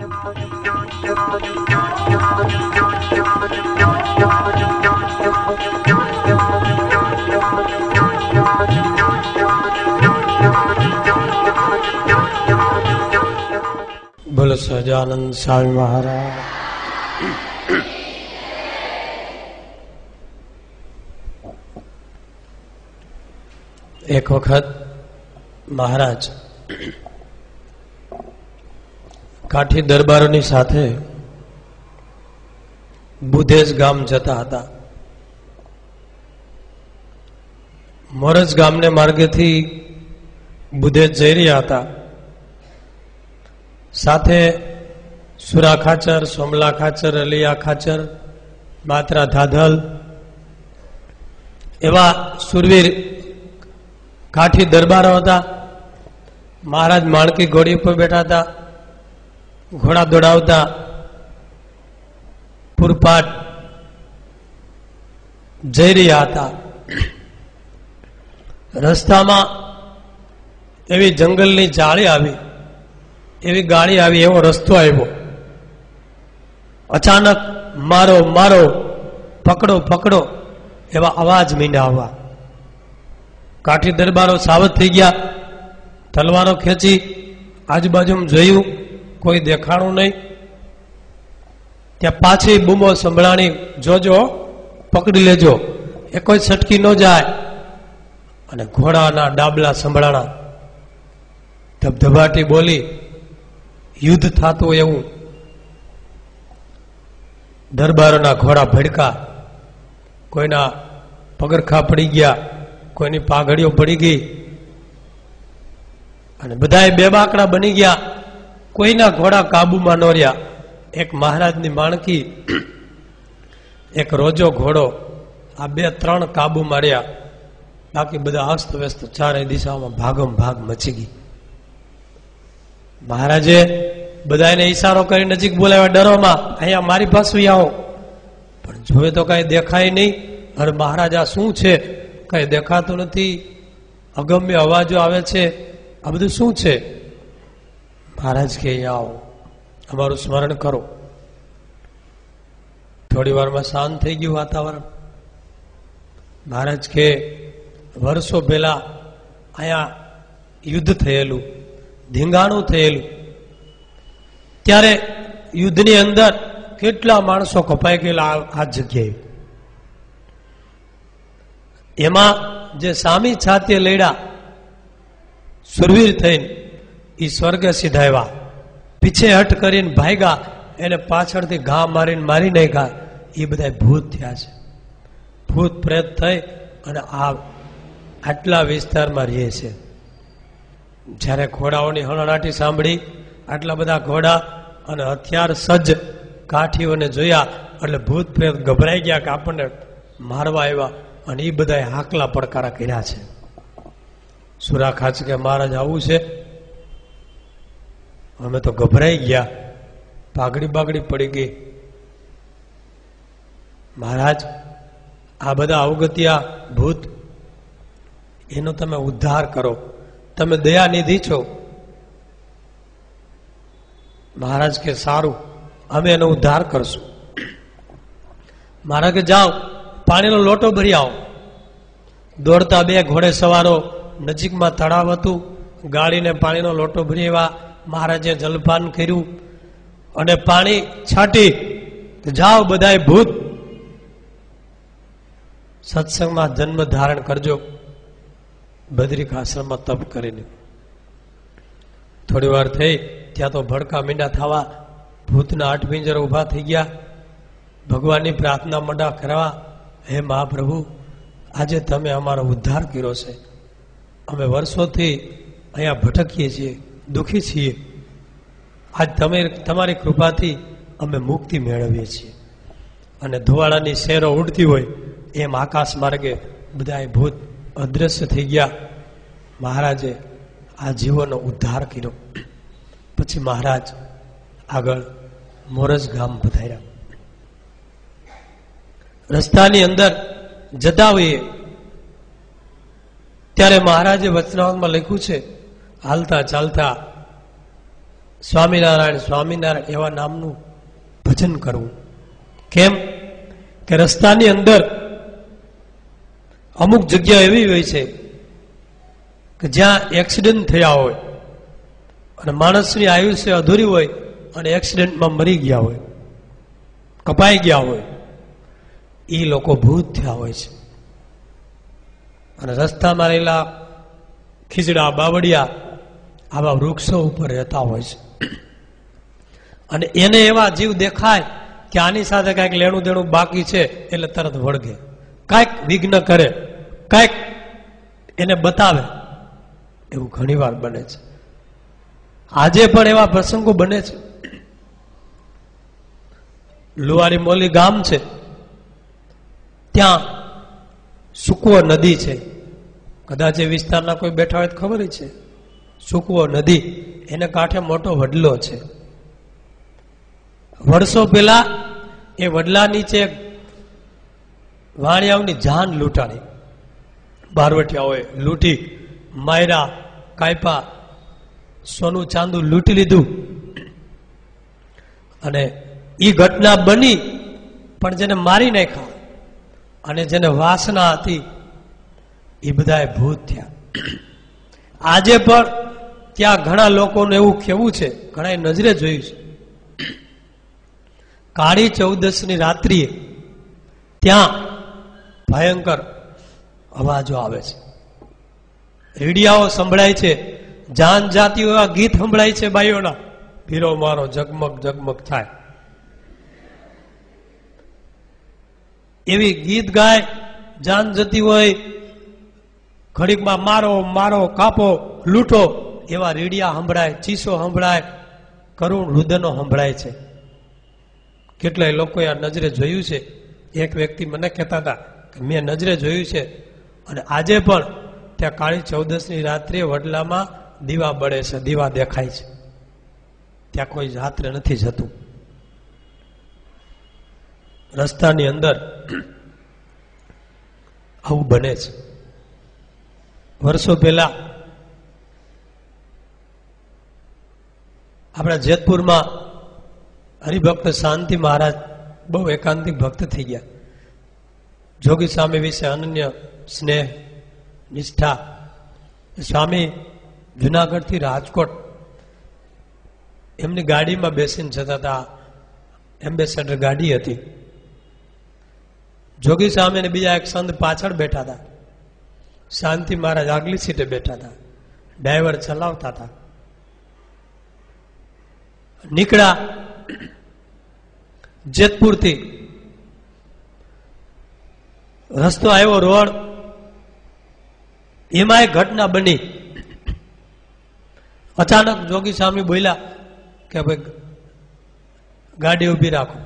બોલો સહજાનંદ સ્વામી મહારાજ. એક વખત મહારાજ કાઠી દરબારોની સાથે બુધેજ ગામ જતા હતા. મોરજ ગામને માર્ગેથી બુધેજ જઈ રહ્યા હતા. સાથે સુરા ખાચર, સોમલા ખાચર, અલિયા ખાચર, માત્રા ધાધલ એવા સુરવીર કાઠી દરબારો હતા. મહારાજ માણકી ઘોડી ઉપર બેઠા હતા, ઘોડા દોડાવતા, પૂરપાટ જઈ રહ્યા હતા. રસ્તામાં એવી જંગલની જાળી આવી, એવી ગાડી આવી, એવો રસ્તો આવ્યો. અચાનક મારો મારો, પકડો પકડો એવા અવાજ મીંડા આવવા. કાઠી દરબારો સાવધ થઈ ગયા. તલવારો ખેંચી આજુબાજુમાં જોયું, કોઈ દેખાણું નહીં. ત્યાં પાછી બૂમો સંભળાણી, જોજો, પકડી લેજો, એ કોઈ છટકી ન જાય. અને ઘોડાના ડાબલા સંભળાણા. ધબધબાટી બોલી, યુદ્ધ થતું એવું. દરબારોના ઘોડા ભડકા, કોઈના પગરખા પડી ગયા, કોઈની પાઘડીઓ પડી ગઈ, અને બધાએ બેબાકડા બની ગયા. કોઈના ઘોડા કાબુમાં ન રહ્યા. એક મહારાજની માણકી, એક રોજો ઘોડો, આ 2-3 કાબુમાં રહ્યા. બાકી બધા અસ્ત વ્યસ્ત ચારે દિશામાં ભાગમ ભાગ મચી ગઈ. મહારાજે બધાને ઈશારો કરી નજીક બોલાવ્યા, ડરોમાં, અહીંયા મારી પાસે આવો. પણ જોવે તો કઈ દેખાય નહીં. અરે મહારાજ, આ શું છે? કઈ દેખાતું નથી, અગમ્ય અવાજો આવે છે, આ બધું શું છે? મહારાજ કે અહીંયા આવો, અમારું સ્મરણ કરો. થોડી વારમાં શાંત થઈ ગયું વાતાવરણ. મહારાજ કે વર્ષો પહેલા અહીંયા યુદ્ધ થયેલું, ધીંગાણું થયેલું. ત્યારે યુદ્ધની અંદર કેટલા માણસો કપાઈ ગયેલા આ જગ્યાએ. એમાં જે સામી છાતીએ લડ્યા, સુરવીર થઈને એ સ્વર્ગે સીધાવ્યા. પીછે હટ કરીને ભાગ્યા, એને પાછળથી ઘા મારીને મારી નાખ્યા. એ બધા ભૂત થયા છે. ભૂત પ્રેત થઈ અને આટલા વિસ્તારમાં રહે છે. જ્યારે ઘોડાઓની હણહણાટી સાંભળી, આટલા બધા ઘોડા અને હથિયાર સજ્જ કાઠીઓને જોયા, એટલે ભૂત પ્રેત ગભરાઈ ગયા કે આપણને મારવા આવ્યા. અને એ બધા હાકલા પડકારા કર્યા છે. સુરા ખાચ કે મહારાજ આવું છે? અમે તો ગભરાઈ ગયા, પાઘડી બાગડી પડી ગઈ. મહારાજ, આ બધા અવગત્યા ભૂત, એનો તમે ઉદ્ધાર કરો, તમે દયાનિધિ છો. મહારાજ કે સારું, અમે એનો ઉદ્ધાર કરશું. મહારાજ કે જાઓ, પાણીનો લોટો ભરી આવો. દોડતા 2 ઘોડે સવારો, નજીકમાં તળાવ હતું, ગાડીને પાણીનો લોટો ભરી આવ્યા. મહારાજે જલપાન કર્યું અને પાણી છાંટી, જાઓ બધાએ ભૂત, સત્સંગમાં જન્મ ધારણ કરજો. બદ્રિક આશ્રમમાં તપ કરીને થોડી વાર થઈ, ત્યાં તો ભડકા મીંડા થવા. ભૂતના 8 પિંજર ઉભા થઈ ગયા. ભગવાનની પ્રાર્થના મંડા કરવા, હે મહાપ્રભુ, આજે તમે અમારો ઉદ્ધાર કર્યો છે. અમે વર્ષોથી અહીંયા ભટકીએ છીએ, દુઃખી છીએ. આજ તમારી કૃપાથી અમે મુક્તિ મેળવીએ છીએ. અને ધુવાડાની શેરો ઉડતી હોય એમ આકાશ માર્ગે બધા ભૂત અદ્રશ્ય થઈ ગયા. મહારાજે આ જીવોનો ઉદ્ધાર કર્યો. પછી મહારાજ આગળ મોરજ ગામ પધાર્યા. રસ્તાની અંદર જતા હોઈએ ત્યારે મહારાજે વચનામૃતમાં લખ્યું છે, હાલતા ચાલતા સ્વામિનારાયણ સ્વામિનારાયણ એવા નામનું ભજન કરવું. કેમ કે રસ્તાની અંદર અમુક જગ્યા એવી હોય છે કે જ્યાં એક્સિડન્ટ થયા હોય અને માણસની આયુષ્ય અધૂરી હોય અને એક્સિડન્ટમાં મરી ગયા હોય, કપાઈ ગયા હોય, એ લોકો ભૂત થયા હોય છે. અને રસ્તામાં રહેલા ખીજડા, બાવડિયા આવા વૃક્ષો ઉપર રહેતા હોય છે. અને એને એવા જીવ દેખાય કે આની સાથે કાંઈક લેણું દેણું બાકી છે એટલે તરત વળગે, કાંઈક વિઘ્ન કરે, કાંઈક એને બતાવે. એવું ઘણી વાર બને છે. આજે પણ એવા પ્રસંગો બને છે. લુવારી મોલી ગામ છે, ત્યાં સુકવો નદી છે. કદાચ એ વિસ્તારના કોઈ બેઠા હોય તો ખબર છે. સુકવો નદી, એને કાંઠે મોટો વડલો છે. વર્ષો પહેલા એ વડલા નીચે વાણિયાઓની જાન લૂંટાણી, બારવટિયાઓએ લૂંટી, માયરા, કાયપા, સોનું ચાંદુ લૂંટી લીધું. અને એ ઘટના બની, પણ જેને મારી નાખ્યા અને જેને વાસના હતી એ બધા ભૂત થયા. આજે પણ ત્યાં ઘણા લોકોને એવું કહેવું છે, ઘણા નજરે જોયું છે, કાળી ચૌદસની રાત્રિએ ત્યાં ભયંકર અવાજો આવે છે, રેડિયાઓ સંભળાય છે, જાન જાતિઓ એવા ગીત સંભળાય છે બાઈઓના, ભીરો મારો ઝગમગ ઝગમગ થાય એવી ગીત ગાય, જાન જતી હોય, ઘડીકમાં મારો મારો, કાપો, લૂંટો એવા રેડિયા સંભળાય, ચીસો સંભળાય, કરુણ રુદનો સંભળાય છે. કેટલાય લોકોએ આ નજરે જોયું છે. એક વ્યક્તિ મને કહેતા હતા કે મેં નજરે જોયું છે. અને આજે પણ ત્યાં કાળી ચૌદસની રાત્રે વડલામાં દીવા બળે છે, દીવા દેખાય છે. ત્યાં કોઈ રાત્રે નથી જતું. રસ્તાની અંદર આવું બને છે. વર્ષો પહેલા આપણા જેતપુરમાં હરિભક્ત શાંતિ મહારાજ બહુ એકાંતિક ભક્ત થઈ ગયા. જોગી સ્વામી વિશે અનન્ય સ્નેહ, નિષ્ઠા. સ્વામી જુનાગઢથી રાજકોટ એમની ગાડીમાં બેસીને જતા હતા. એમ્બેસેડર ગાડી હતી. જોગી સ્વામી અને બીજા એક સંત પાછળ બેઠા હતા. શાંતિ મહારાજ આગલી સીટે બેઠા હતા. ડ્રાઈવર ચલાવતા હતા. નીકળ્યા જેતપુરથી, રસ્તો આવ્યો રોડ, એમાં એક ઘટના બની. અચાનક જોગી સ્વામી બોલ્યા કે ભાઈ ગાડી ઉભી રાખો.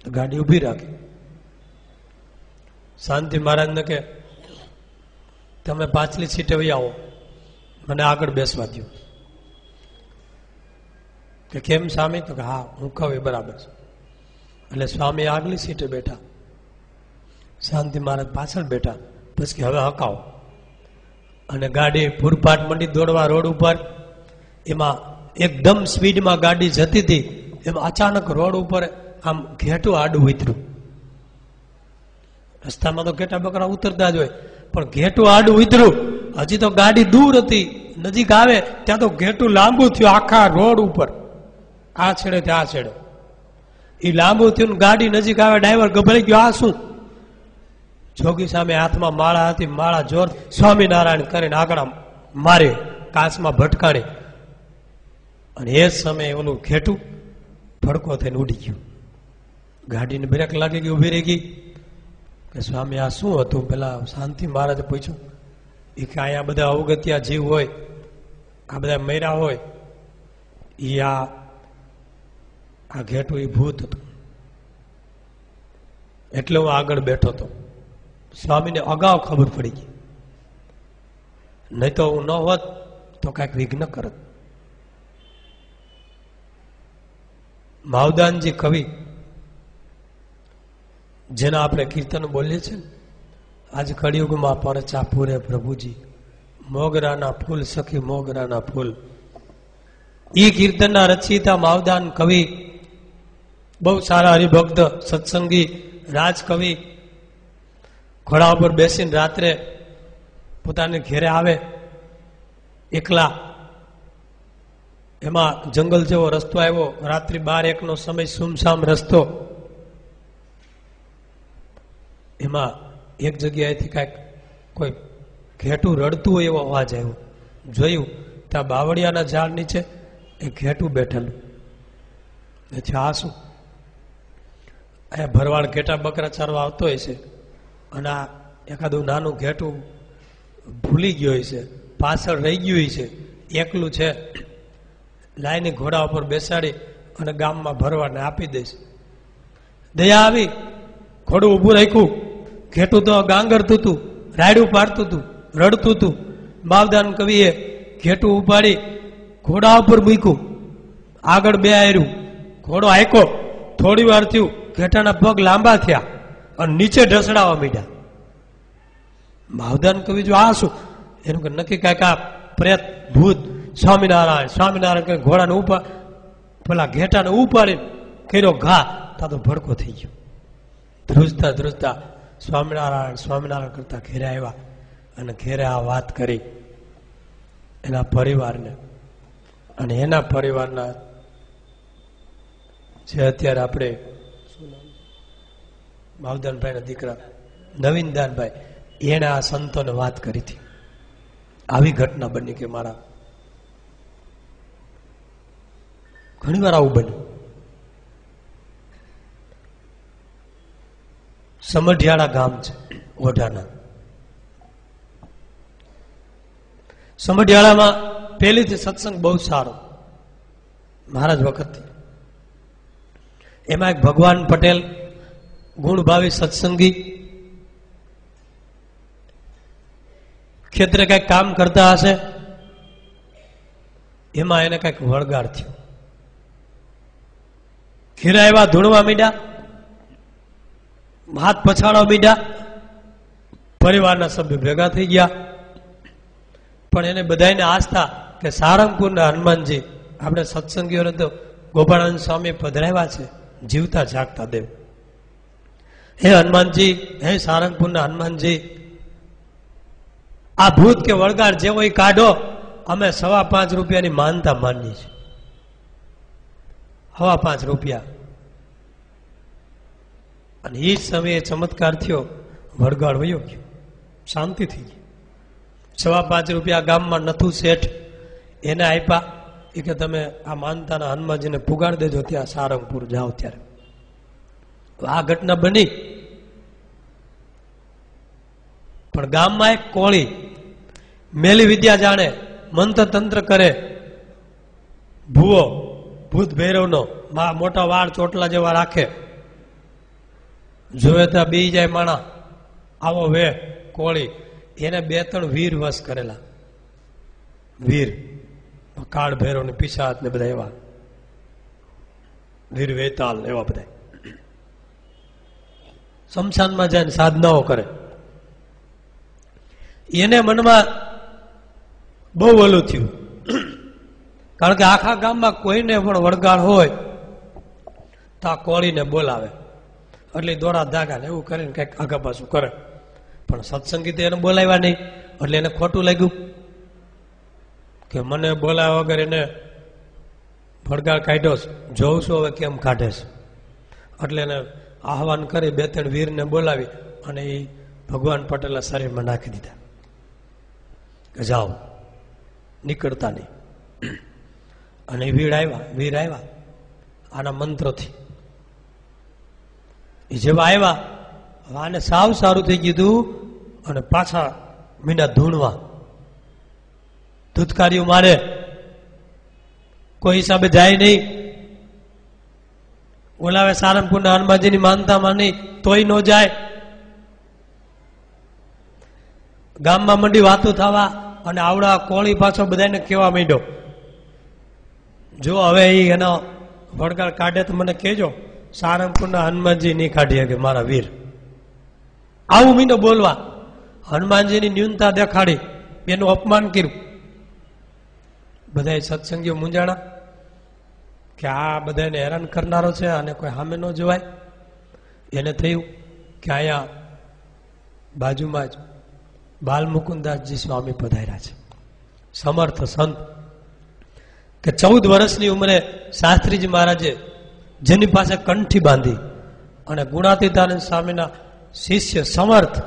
તો ગાડી ઉભી રાખી. શાંતિ મહારાજને કે તમે પાછલી સીટે વહી આવો, મને આગળ બેસવા દો. કે કેમ સ્વામી? તો કે હા, હું કહું એ બરાબર છે. એટલે સ્વામી આગલી સીટે બેઠા, શાંતિ મહારાજ પાછળ બેઠા. પછી હવે હકાવો. અને ગાડી પૂરપાટ મંડી દોડવા રોડ ઉપર. એમાં એકદમ સ્પીડમાં ગાડી જતી હતી. એમાં અચાનક રોડ ઉપર આમ ઘેટું આડું ઉતર્યું. રસ્તામાં તો ઘેટા બકરા ઉતરતા જ હોય, પણ ઘેટું આડું ઉતર્યું. હજી તો ગાડી દૂર હતી, નજીક આવે ત્યાં તો ઘેટું લાંબુ થયું આખા રોડ ઉપર, આ છેડે ત્યાં છેડે. એ લાંબુ થયું, ગાડી નજીક આવે, ડ્રાઈવર ગભરાઈ ગયો, આ શું? જોગી સામે હાથમાં માળા હતી, માળા જોર સ્વામિનારાયણ કરીને આગળ મારે, કાચમાં ભટકાણી. અને એ જ સમયે ઓલું ઘેટું ભડકો થઈને ઉડી ગયું. ગાડીને બ્રેક લાગી ગઈ, ઉભી રહી ગઈ. કે સ્વામી આ શું હતું? પેલા શાંતિ મહારાજે પૂછ્યું. એ કે અહીંયા બધા અવગત્યા જીવ હોય, આ બધા મર્યા હોય, એ આ ઘેટું એ ભૂત હતું, એટલે હું આગળ બેઠો હતો. સ્વામીને અગાઉ ખબર પડી ગઈ, નહીં તો હું ન હોત તો કાંઈક વિઘ્ન કરત. માવદાનજી કવિ, જેના આપણે કીર્તન બોલીએ છીએ, આજ કળિયુગમાં પરચા પૂરે પ્રભુજી, મોગરાના ફૂલ સખી મોગરાના ફૂલ. ઈ કીર્તનના રચયિતા માવદાન કવિ, બહુ સારા હરિભક્ત સત્સંગી રાજકવિ, ઘોડા ઉપર બેસીને રાત્રે પોતાને ઘેરે આવે એકલા. એમાં જંગલ જેવો રસ્તો આવ્યો, રાત્રિ 12-1નો સમય, સુમસામ રસ્તો. એમાં એક જગ્યાએથી કાંઈક કોઈ ઘેટું રડતું હોય એવો અવાજ આવ્યો. જોયું ત્યાં બાવળિયાના ઝાડ નીચે એ ઘેટું બેઠેલું. આ શું? અહીંયા ભરવાડ ઘેટા બકરા ચારવા આવતો હોય છે અને આ એકાદું નાનું ઘેટું ભૂલી ગયો હોય છે, પાછળ રહી ગયું હોય છે, એકલું છે. લાઈને ઘોડા ઉપર બેસાડી અને ગામમાં ભરવાડને આપી દઈશ. દયા આવી, ઘોડું ઊભું રાખ્યું. ઘેટું તો ગાંગરતું હતું, રાયડું પાડતું હતું, રડતું હતું. માવદાન કવિએ ઘેટું ઉપાડી ઘોડા ઉપર મૂક્યું, આગળ બે આયર્યું. ઘોડો હાંક્યો, થોડી વાર થયું, ઘેટાના પગ લાંબા થયા અને નીચે ઢસડાવા માંડ્યા. માવદાન કવિ જો આ શું? એનું કે નક્કી કાંઈક આ પ્રેત ભૂત સ્વામિનારાયણ સ્વામિનારાયણ કઈ ઘોડાને પેલા ઘેટાને ઉપાડી કર્યો ઘા, તા તો ભડકો થઈ ગયો. ધ્રુજતા ધ્રુજતા સ્વામિનારાયણ સ્વામિનારાયણ કરતા ઘેરે આવ્યા અને ઘેરે આ વાત કરી એના પરિવારને. અને એના પરિવારના જે અત્યારે આપણે માવદાનભાઈના દીકરા નવીનદાનભાઈ, એને આ સંતોને વાત કરી હતી. આવી ઘટના બની કે મારા ઘણી વાર આવું બન્યું. સમઢિયાળા ગામ છે ઓઢાના. સમઢિયાળામાં પહેલીથી સત્સંગ બહુ સારો મહારાજ વખતથી. એમાં એક ભગવાન પટેલ ગુણભાવી સત્સંગી ક્ષેત્રે કઈક કામ કરતા હશે, એમાં એને કઈક વળગાડ થયો. ઘેરા એવા ધૂણવા મીડ્યા, હાથ પછાડવા મીડ્યા. પરિવારના સભ્યો ભેગા થઈ ગયા. પણ એને બધાને આસ્થા કે સારંગપુરના હનુમાનજી, આપણે સત્સંગીઓને તો ગોપાળાનંદ સ્વામી પધરાવ્યા છે જીવતા જાગતા દેવ. હે હનુમાનજી, હે સારંગપુરના હનુમાનજી, આ ભૂત કે વળગાડ જેવો એ કાઢો, અમે 5.25 રૂપિયાની માનતા માનીએ છીએ. 5.25 રૂપિયા. અને એ સમયે ચમત્કાર થયો, વળગાડ વયો ગયો, શાંતિ થઈ ગઈ. 5.25 રૂપિયા ગામમાં નથુ શેઠ એને આપ્યા. એ કે તમે આ માનતાના હનુમાનજીને પુગાડી દેજો, ત્યાં સારંગપુર જાઓ ત્યારે. આ ઘટના બની. પણ ગામમાં એક કોળી મેલી વિદ્યા જાણે, મંત્ર તંત્ર કરે, ભૂવો ભૂત ભૈરવનો મોટા વાળ ચોટલા જેવા રાખે, જોવે ત્યાં બી જાય માણા, આવો વે કોળી. એને 2-3 વીર વશ કરેલા. વીર કાળ ભૈરવ ને પિશાચ ને બધા એવા વીર વેતાલ એવા બધા શમશાનમાં જાય સાધનાઓ કરે. એને મનમાં બહુ ઓલું થયું, કારણ કે આખા ગામમાં કોઈને પણ વળગાડ હોય તો આ કોળીને બોલાવે, એટલે દોડા ધાગા ને એવું કરીને કઈક આગા પાછું કરે. પણ સત્સંગી તો એને બોલાવ્યા નહીં, એટલે એને ખોટું લાગ્યું કે મને બોલાવ્યા વગર એને વળગાડ કાઢ્યો, જોઉં છું હવે કેમ કાઢે છે. એટલે એને આહવાન કરી 2-3 વીરને બોલાવી અને એ ભગવાન પટેલના શરીરમાં નાખી દીધા કે જાઓ, નીકળતા નહીં. અને એ વીર આવ્યા આના મંત્રોથી. એ જેવા આવ્યા, આને સાવ સારું થઈ કીધું અને પાછા મીંડા ધૂણવા, ધૂતકારીઓ મારે, કોઈ હિસાબે જાય નહીં. બોલાવે સારંગપુરના હનુમાનજીની માનતા માની તોય ન જાય. ગામમાં મંડી વાતો થવા અને આવડા કોળી પાછો બધાને કહેવા માંડ્યો, જો હવે એનો વળગાડ કાઢે તો મને કહેજો, સારંગપુરના હનુમાનજી નહીં કાઢીએ કે મારા વીર. આવું મીંડો બોલવા, હનુમાનજીની ન્યૂનતા દેખાડી, એનું અપમાન કર્યું. બધા સત્સંગીઓ મૂંઝાણા. કે આ બધાને હેરાન કરનારો છે અને કોઈ સામે ન જોવાય. એને થયું કે અહીંયા બાજુમાં જ બાલમુકુદાસજી સ્વામી પધાર્યા છે, સમર્થ સંત, કે 14 વર્ષની ઉંમરે શાસ્ત્રીજી મહારાજે જેની પાસે કંઠી બાંધી અને ગુણાતીતાનંદ સ્વામીના શિષ્ય સમર્થ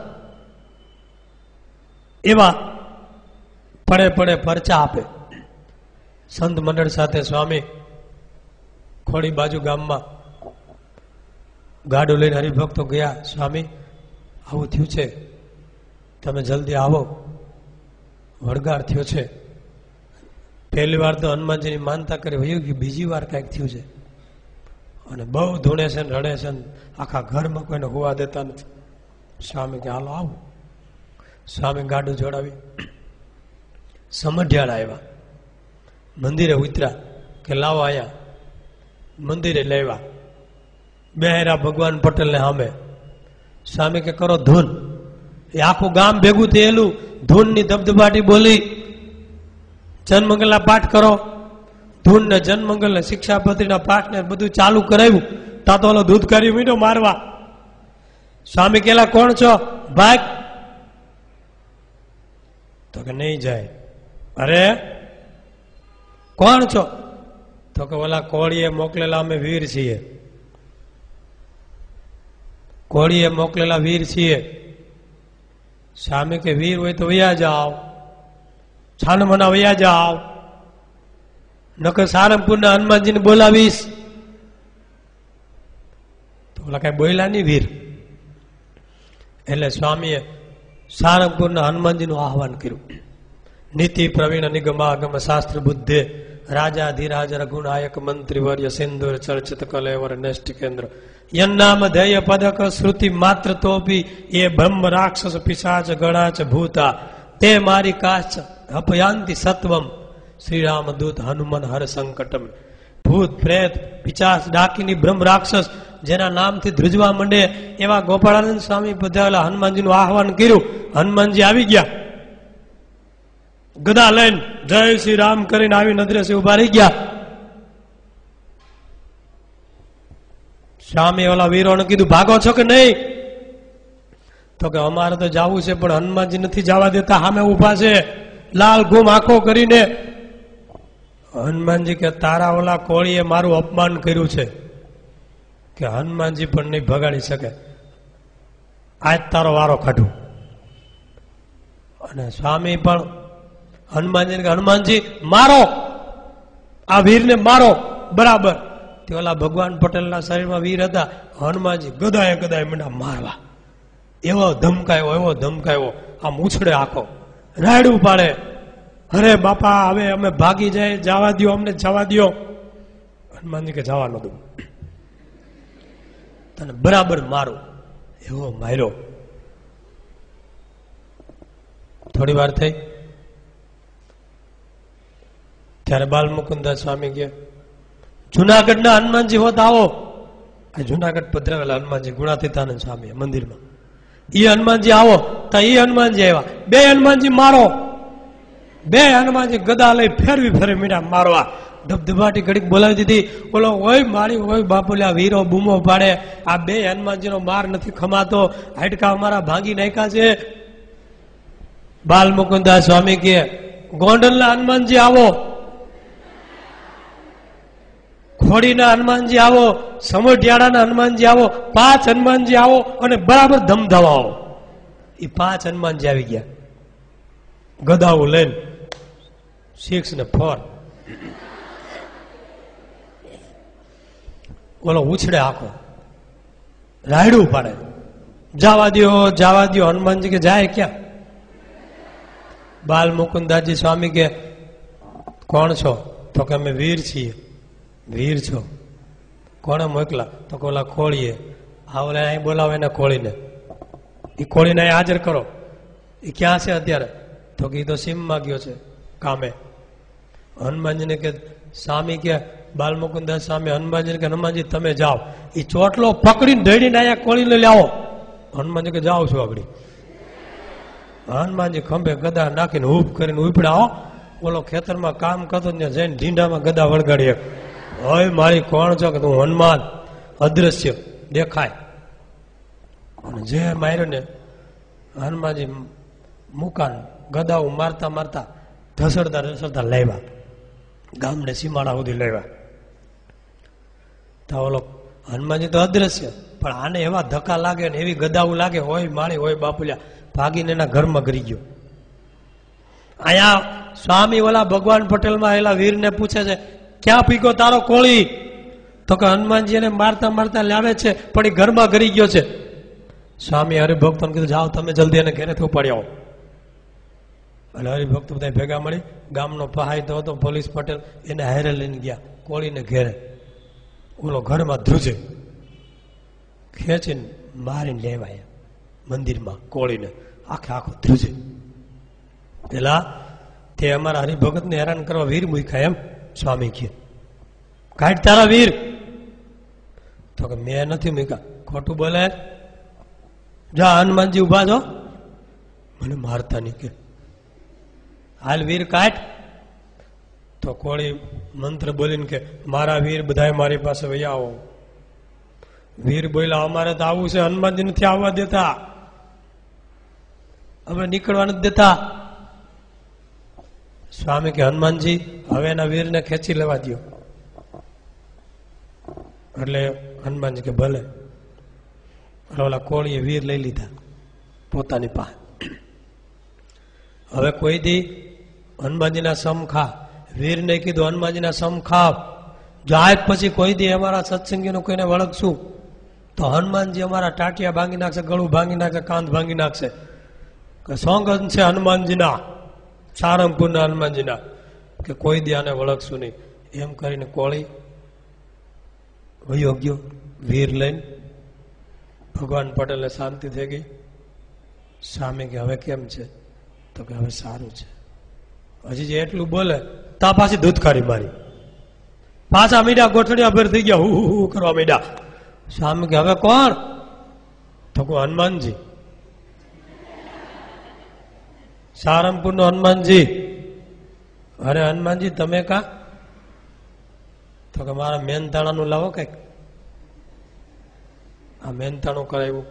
એવા પડે પડે પરચા આપે. સંત મંડળ સાથે સ્વામી ખોડી બાજુ ગામમાં ગાડું લઈને હરિભક્તો ગયા. સ્વામી આવું થયું છે, તમે જલ્દી આવો, વળગાડ થયો છે. પહેલી વાર તો હનુમાનજીની માનતા કરી વયું કે બીજી વાર કંઈક થયું છે અને બહુ ધૂણે છે ને રડે છે, આખા ઘરમાં કોઈને હોવા દેતા નથી. સ્વામી કે હાલો આવું. સ્વામી ગાડું જોડાવી સમઢિયાળા આવ્યા, મંદિરે ઉતર્યા કે લાવો અહીંયા. મંદિરે લેવા બેહરા ભગવાન પટેલને સામે. સ્વામી કે કરો ધૂન. એ આખું ગામ ભેગું થયેલું ધૂનની ધબધબાટી બોલી, જનમંગલના પાઠ કરો. ધૂન ને જનમંગલ ને શિક્ષાપત્રીના પાઠ ને બધું ચાલુ કરાવ્યું. તા તો ઓલો દૂધકારી મીઠો મારવા. સ્વામી કેલા કોણ છો? ભાગ. તો કે નહીં જાય. અરે કોણ છો? તો કે ઓલા કોળીએ મોકલેલા અમે વીર છીએ, કોળીએ મોકલેલા વીર છીએ. સ્વામી કે વીર હોય તો વયા જાઓ, છાનમના વયા જાઓ, નકર સારંગપુરના હનુમાનજીને બોલાવીશ. તો ઓલા કઈ બોલ્યા નહીં વીર. એટલે સ્વામીએ સારંગપુરના હનુમાનજીનું આહવાન કર્યું. નીતિ પ્રવીણ નિગમાગમ શાસ્ત્ર બુદ્ધે રાજા ધીરાજ રઘુનાયક મંત્રી વર્ય સિંદુર ચર્ચિત કલેવર નેષ્ટ કેન્દ્ર યન્નામ ધૈય પદક શ્રુતિ માત્ર તોપી એ બ્રહ્મ રાક્ષસ પિશાચ ગણાચ ભૂતા તે મારી કાચ અપયાંતિ સત્વમ શ્રીરામ દૂત હનુમન હર સંકટમ. ભૂત પ્રેત પિચાચ ડાકીની બ્રહ્મ રાક્ષસ જેના નામથી ધ્રુજવા માંડે એવા ગોપાળાનંદ સ્વામી પધારેલા હનુમાનજીનું આહવાન કર્યું. હનુમાનજી આવી ગયા, ગદા લઈને જય શ્રી રામ કરીને આવી નજરે સે ઉભા રહી ગયા. સ્વામી ઓલા વીરોને કીધું ભાગો છો કે નહીં? તો કે અમારે તો જવું છે પણ હનુમાનજી નથી જવા દેતા, સામે ઉભા છે લાલ ગુમ આંખો કરીને. હનુમાનજી કે તારા ઓલા કોળીએ મારું અપમાન કર્યું છે કે હનુમાનજી પણ નહીં ભગાડી શકે, આજ તારો વારો કાઢું. અને સ્વામી પણ હનુમાનજી કે હનુમાનજી મારો, આ વીરને મારો બરાબર. તે ઓલા ભગવાન પટેલના શરીરમાં વીર હતા. હનુમાનજી ગદાએ ગદાએ મંડા મારવા. એવો ધમકાયો, આમ ઉછળે આખો, રાયડું પાડે. અરે બાપા હવે અમે ભાગી જાય, જવા દો, અમને જવા દો. હનુમાનજી કે જવા ન દઉં, તને બરાબર મારું. એવો માર્યો. થોડી વાર થઈ ત્યારે બાલમુકુદાસ સ્વામી ગયા, જુનાગઢના હનુમાનજી હોત આવો. આ જુનાગઢ પધરાવેલા હનુમાનજી ગુણાતીતાનંદ સ્વામી મંદિરમાં, એ હનુમાનજી આવો. તો એ હનુમાનજી આવ્યા. બે હનુમાનજી મારો. બે હનુમાનજી ગદા લઈ ફેરવી મીડા મારવા. ધબધબાટી ઘડીક બોલાવી દીધી. બોલો ઓય મારી ઓય બાપુલ્યા વીરો બૂમો પાડે. આ બે હનુમાનજીનો માર નથી ખમાતો, હાડકા અમારા ભાંગી નાખ્યા છે. બાલમુકુદાસ સ્વામી કે ગોંડલના હનુમાનજી આવો, ખોડીના હનુમાનજી આવો, સમઢિયાળાના હનુમાનજી આવો, 5 હનુમાનજી આવો અને બરાબર ધમધમાવો. એ 5 હનુમાનજી આવી ગયા, ગદાઓ લઈને 6 ને 4. ઓલો ઉછળે આખો, રાયડું પાડે. જવા દો. હનુમાનજી કે જાય ક્યાં? બાલમુકુદાસજી સ્વામી કે કોણ છો? તો કે અમે વીર છીએ. વીર છો? કોણે મોકલા? તો કે ઓલા ખોળીએ. આ ઓલા અહીં બોલાવે ને ખોળીને, એ ખોળીને અહીં હાજર કરો. એ ક્યાં છે અત્યારે? તો કે એ તો સીમમાં ગયો છે કામે. હનુમાનજીને કે સ્વામી કે બાલમુકુદાસ સ્વામી હનુમાનજીને કે હનુમાનજી તમે જાઓ, એ ચોટલો પકડીને ઢળીને અહીંયા કોળીને લાવો. હનુમાનજી કે જાઓ છું આગળ. હનુમાનજી ખંભે ગદા નાખીને હૂપ કરીને ઉપડાવો. ઓલો ખેતરમાં કામ કરતો ને જઈને ઢીંડામાં ગદા વળગાડી. હોય મારી કોણ છો કે તું હનુમાન અદ્રશ્ય દેખાય. અને જે માર્યો ને હનુમાનજી મુકાન ગદાઓ મારતા મારતા ધસડતા ધસડતા લાવ્યા, ગામને સીમાડા સુધી લાવ્યા. તો ઓલો હનુમાનજી તો અદ્રશ્ય, પણ આને એવા ધક્કા લાગે ને એવી ગદાઓ લાગે, હોય માળી હોય બાપુલ્યા, ભાગીને એના ઘરમાં ગરી ગયો. અહીંયા સ્વામી ઓલા ભગવાન પટેલમાં આવેલા વીરને પૂછે છે, ક્યાં પીકો તારો કોળી? તો કે હનુમાનજી એને મારતા મારતા લાવે છે, પણ એ ઘરમાં ગરી ગયો છે. સ્વામી હરિભક્તોને કીધું, જાઓ તમે જલ્દી એને ઘેરેથી ઉપાડી આવો. એટલે હરિભક્તો બધા ભેગા મળી, ગામનો પહાયતો હતો પોલીસ પટેલ, એને હારે લઈને ગયા કોળીને ઘેરે. ઓલો ઘરમાં ધ્રુજે, ખેંચીને મારીને લેવાય મંદિરમાં કોળીને, આખે આખો ધ્રુજે. પેલા તે અમારા હરિભગતને હેરાન કરવા વીર મૂક્યા એમ સ્વામી કહે, કાઢ તારા વીર. તો કે મેં નથી મૂક્યા. ખોટું બોલે, જા હનુમાનજી ઉભા છો, મને મારતા નહીં કે હાલ વીર કાઢ. તો કોળી મંત્ર બોલીને કે મારા વીર બધા મારી પાસે વૈયા આવો. વીર બોલ્યા, અમારે તો આવું છે, હનુમાનજી નથી આવવા દેતા, અમે નીકળવા નથી દેતા. સ્વામી કે હનુમાનજી હવે એના વીરને ખેંચી લેવા દો. એટલે હનુમાનજી કે ભલે. ઓલા કોળીએ વીર લઈ લીધા પોતાની પાસે. હવે કોઈ દી હનુમાનજીના સમ ખા, વીરને કીધું હનુમાનજીના સમ ખાવ, જો આજ પછી કોઈ દી અમારા સત્સંગીનું કોઈને વળગશું તો હનુમાનજી અમારા ટાટિયા ભાંગી નાખશે, ગળું ભાંગી નાખશે, કાંધ ભાંગી નાખશે. કે સોંગન છે હનુમાનજીના, સારંગપુરના હનુમાનજીના, કે કોઈ દી આને વળગશું નહીં. એમ કરીને કોળી વયો ગયો વીર લઈને. ભગવાન પટેલને શાંતિ થઈ ગઈ. સ્વામી કે હવે કેમ છે? તો કે હવે સારું છે. હજી જે એટલું બોલે તા પાછી ધૂતકારી મારી, પાછા મીડા ગોઠડિયા ભેર થઈ ગયા, હું કરવા મીડા. સ્વામી કે હવે કોણ? તો કહું હનુમાનજી, સારંગપુરનો હનુમાનજી. અરે હનુમાનજી તમે કા? તો કે મારા મહેનતાણાનું લાવો કઈક. આ મહેનતાણું કરાવ્યું.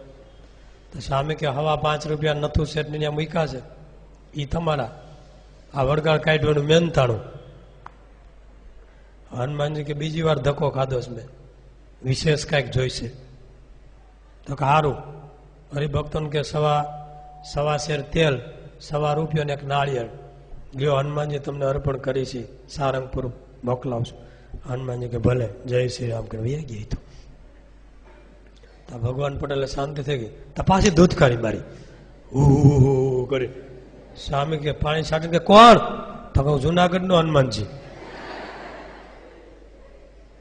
તો સ્વામી કે હવા 5 રૂપિયા નથુ શેઠની ત્યાં મૂક્યા છે, એ તમારા આ વડગાળ કાઢવાનું મહેનતાણું. હનુમાનજી કે બીજી વાર ધક્કો ખાધો છે મેં, વિશેષ કાંઈક જોઈશે. તો કે સારું. હરિભક્તોને કે સવા શેર તેલ, 1.25 રૂપિયા ને 1 નાળિયેર લ્યો, હનુમાનજી તમને અર્પણ કરી છે, સારંગપુર મોકલાવશું. હનુમાનજી કે ભલે, જય શ્રી રામ કે વૈયા ગયા. તો ભગવાન પટેલે શાંતિ થઈ ગઈ. તો પાછી ધૂતકારી મારી કરી. સ્વામી કે પાણી છાંટી કે કોણ? તો કહું જુનાગઢનો હનુમાનજી.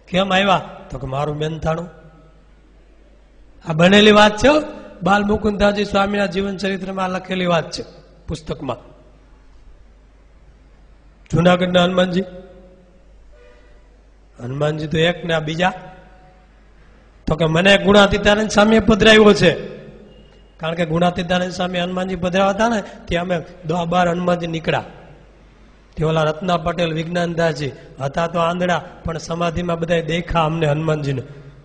કેમ આવ્યા? તો કે મારું મહેનતાણું. આ બનેલી વાત છે, બાલ મુકુંદાજી સ્વામીના જીવન ચરિત્રમાં લખેલી વાત છે પુસ્તકમાં. જુનાગઢના હનુમાનજી, હનુમાનજી તો એક ને આ બીજા. તો કે મને ગુણાતીતાનંદ સ્વામીએ પધરાવ્યો છે, કારણ કે ગુણાતીતાનંદ સ્વામી હનુમાનજી પધરાવા હતા ને ત્યાં અમે 10-12 હનુમાનજી નીકળ્યા. તે ઓલા રત્ના પટેલ વિજ્ઞાનદાસજી હતા તો આંધળા, પણ સમાધિમાં બધા દેખા અમને હનુમાનજીને.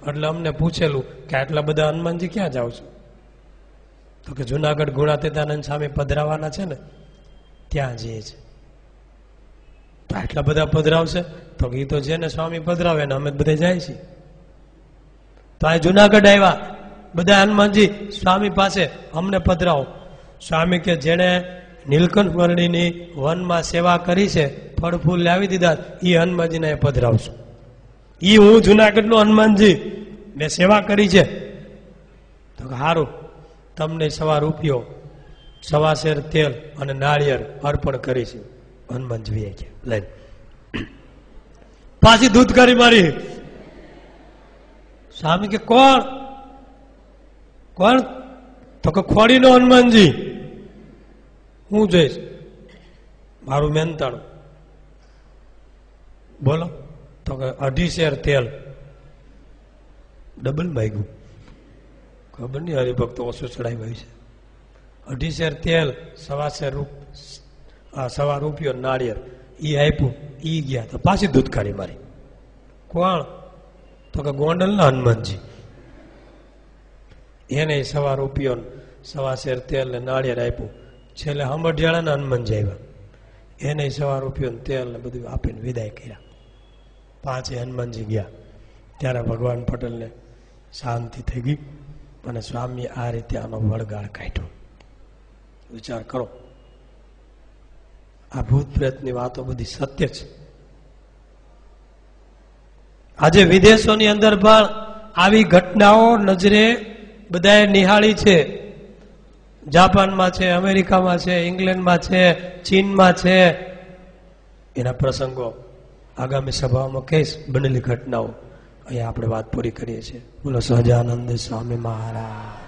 એટલે અમને પૂછેલું કે આટલા બધા હનુમાનજી ક્યાં જાવ છો? તો કે જુનાગઢ ગુણાતીતાનંદ સ્વામી પધરાવાના છે ને ત્યાં જઈએ છે. તો આટલા બધા પધરાવશે? તો એ તો જેને સ્વામી પધરાવે ને અમે બધા જાય છીએ. તો આ જુનાગઢ આવ્યા બધા હનુમાનજી સ્વામી પાસે, અમને પધરાવો. સ્વામી કે જેને નીલકંઠ વર્ણિની વનમાં સેવા કરી છે, ફળ ફૂલ લાવી દીધા, એ હનુમાનજીને પધરાવશું. એ હું જુનાગઢનો હનુમાનજી, મેં સેવા કરી છે. તો સારું, તમને 1.25 રૂપિયો, 1.25 શેર તેલ અને નાળિયેર અર્પણ કરી છે. હનુમાનજી વૈયા ગયા લઈને. પાછી ધૂતકારી મારી. સ્વામી કે કોણ? કોણ? તો કે ખોડીનો હનુમાનજી. હું જઈશ, મારું મહેનતાણું. બોલો. તો કે 2.5 શેર તેલ. ડબલ માગ્યું, ખબર નહીં હરિભક્તો ઓછું ચડાવ્યું છે. 2.5 શેર તેલ, 1.25 રૂપિયો નાળિયેર, એ આપ્યું. એ ગયા તો પાછી ધૂતકારી મારી. કોણ? તો કે ગોંડલના હનુમાનજી. એને સવા રૂપિયો 1.25 તેલ ને નાળિયેર આપ્યું. છેલ્લે હંબઢિયાળાના હનુમાનજી આવ્યા. એને 1.25 રૂપિયો તેલ ને બધું આપીને વિદાય કર્યા. 5 હનુમાનજી ગયા. ત્યારે ભગવાન પટેલને શાંતિ થઈ ગઈ અને સ્વામી આ રીતે આનો વળગાળ કાઢ્યો. વિચાર કરો, આ ભૂત પ્રેતની વાતો બધી સત્ય છે. આજે વિદેશોની અંદર પણ આવી ઘટનાઓ નજરે બધાએ નિહાળી છે. જાપાનમાં છે, અમેરિકામાં છે, ઇંગ્લેન્ડમાં છે, ચીનમાં છે. એના પ્રસંગો આગામી સભાઓમાં કહીશ, બનેલી ઘટનાઓ. અહીંયા આપણે વાત પૂરી કરીએ છીએ. બોલો સહજાનંદ સ્વામી મહારાજ.